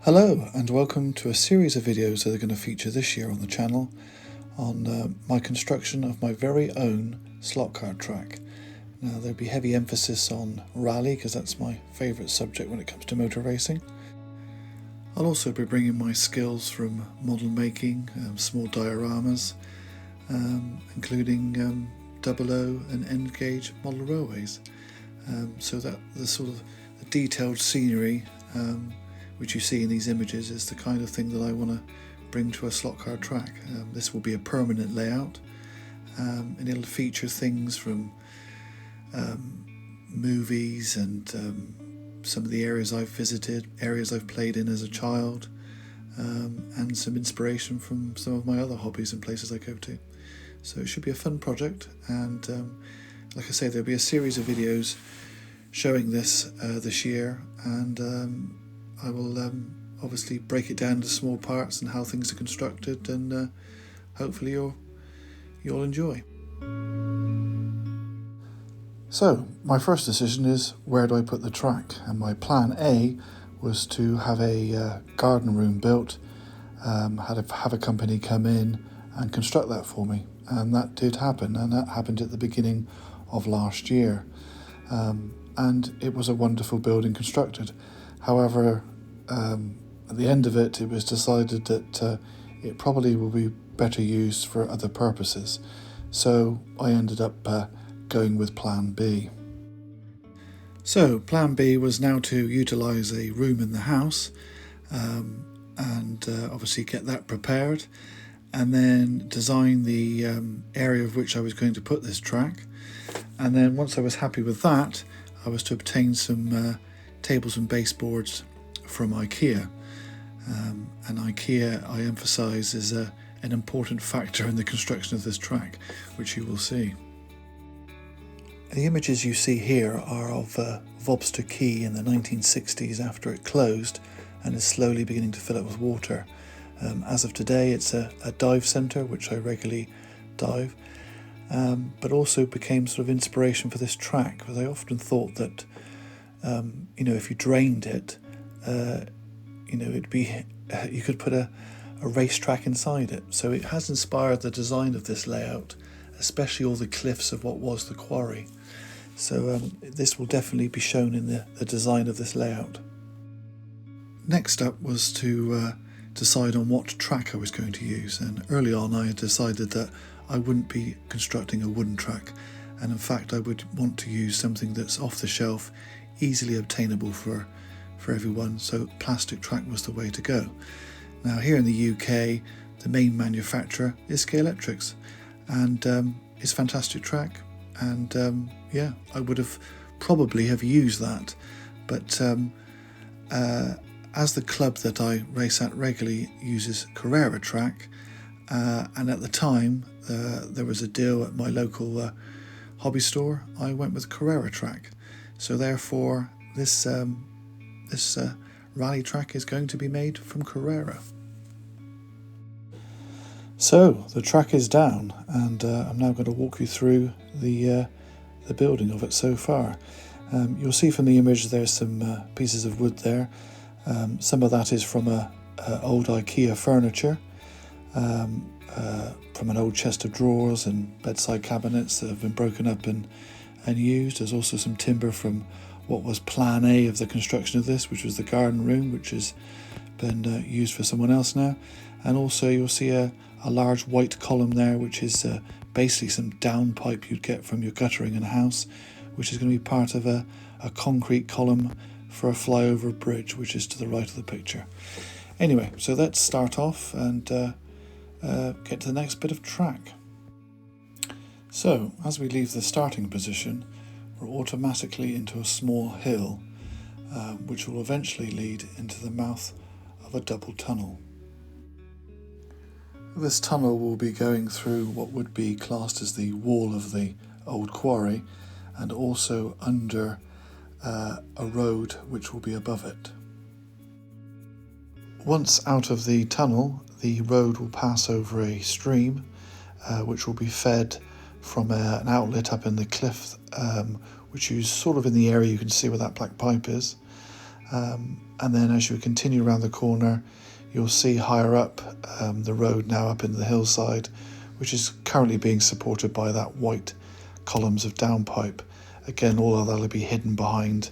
Hello and welcome to a series of videos that are going to feature this year on the channel on my construction of my very own slot car track. Now there'll be heavy emphasis on rally because that's my favourite subject when it comes to motor racing. I'll also be bringing my skills from model making, small dioramas, including 00 and end gauge model railways, so that the sort of the detailed scenery which you see in these images is the kind of thing that I want to bring to a slot car track. This will be a permanent layout, and it'll feature things from movies and some of the areas I've visited, areas I've played in as a child, and some inspiration from some of my other hobbies and places I go to. So it should be a fun project, and like I say, there'll be a series of videos showing this this year, and I will obviously break it down into small parts and how things are constructed, and hopefully you'll enjoy. So my first decision is, where do I put the track? And my plan A was to have a garden room built, have a company come in and construct that for me, and that did happen, and that happened at the beginning of last year, and it was a wonderful building constructed. However, at the end of it, it was decided that it probably will be better used for other purposes, so I ended up going with plan B. So plan B was now to utilise a room in the house, and obviously get that prepared, and then design the area of which I was going to put this track. And then once I was happy with that, I was to obtain some tables and baseboards from IKEA. And IKEA, I emphasise, is an important factor in the construction of this track, which you will see. The images you see here are of Vobster Quay in the 1960s after it closed and is slowly beginning to fill up with water. As of today, it's a dive centre, which I regularly dive, but also became sort of inspiration for this track, because I often thought that if you drained it, it'd be you could put a racetrack inside it. So it has inspired the design of this layout, especially all the cliffs of what was the quarry. So this will definitely be shown in the design of this layout. Next up was to decide on what track I was going to use, and early on I had decided that I wouldn't be constructing a wooden track, and in fact I would want to use something that's off the shelf, easily obtainable for everyone, so plastic track was the way to go. Now here in the UK, the main manufacturer is Scalextric, and it's a fantastic track, and I would have probably have used that, but as the club that I race at regularly uses Carrera track, and at the time there was a deal at my local hobby store, I went with Carrera track. So therefore this rally track is going to be made from Carrera. So the track is down, and I'm now going to walk you through the building of it so far. You'll see from the image there's some pieces of wood there. Some of that is from old IKEA furniture, from an old chest of drawers and bedside cabinets that have been broken up and used. There's also some timber from what was plan A of the construction of this, which was the garden room, which has been used for someone else now. And also you'll see a large white column there, which is basically some downpipe you'd get from your guttering in a house, which is going to be part of a concrete column for a flyover bridge, which is to the right of the picture. Anyway, so let's start off and get to the next bit of track. So as we leave the starting position, we're automatically into a small hill, which will eventually lead into the mouth of a double tunnel. This tunnel will be going through what would be classed as the wall of the old quarry, and also under a road which will be above it. Once out of the tunnel, the road will pass over a stream, which will be fed from an outlet up in the cliff, which is sort of in the area you can see where that black pipe is. And then as you continue around the corner, you'll see higher up the road now up in the hillside, which is currently being supported by that white columns of downpipe. Again, all of that will be hidden behind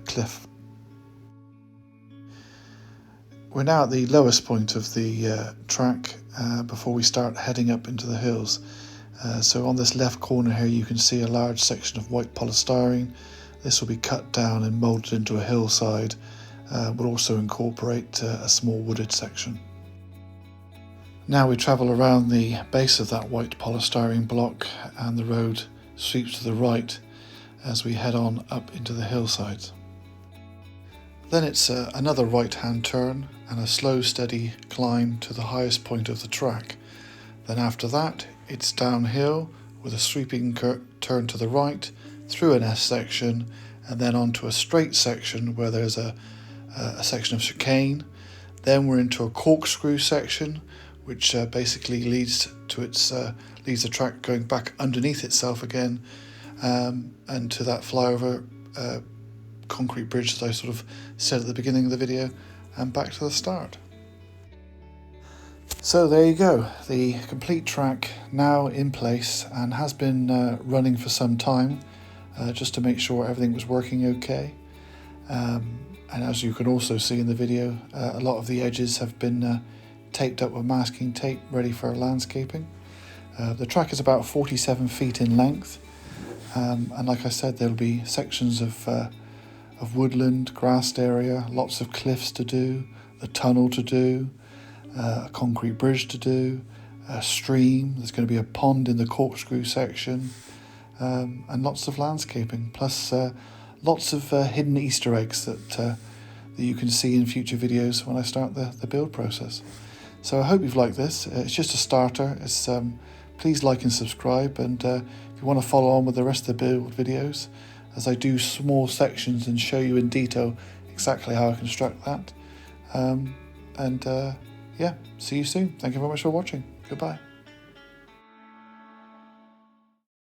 cliff. We're now at the lowest point of the track before we start heading up into the hills. So on this left corner here you can see a large section of white polystyrene. This will be cut down and moulded into a hillside. We'll also incorporate a small wooded section. Now we travel around the base of that white polystyrene block, and the road sweeps to the right as we head on up into the hillsides. Then it's another right-hand turn and a slow, steady climb to the highest point of the track. Then after that, it's downhill with a sweeping turn to the right, through an S section, and then onto a straight section where there's a section of chicane. Then we're into a corkscrew section, which basically leads the track going back underneath itself again, and to that flyover concrete bridge that I sort of said at the beginning of the video, and back to the start. So there you go, the complete track now in place and has been running for some time, just to make sure everything was working okay. And as you can also see in the video, a lot of the edges have been taped up with masking tape, ready for landscaping. The track is about 47 feet in length, and like I said, there'll be sections of woodland, grassed area, lots of cliffs to do, the tunnel to do, a concrete bridge to do, a stream, there's going to be a pond in the corkscrew section, and lots of landscaping, plus lots of hidden Easter eggs that you can see in future videos when I start the build process. So I hope you've liked this. It's just a starter. Please like and subscribe, and if you want to follow on with the rest of the build videos, as I do small sections and show you in detail exactly how I construct that. Yeah, see you soon. Thank you very much for watching. Goodbye.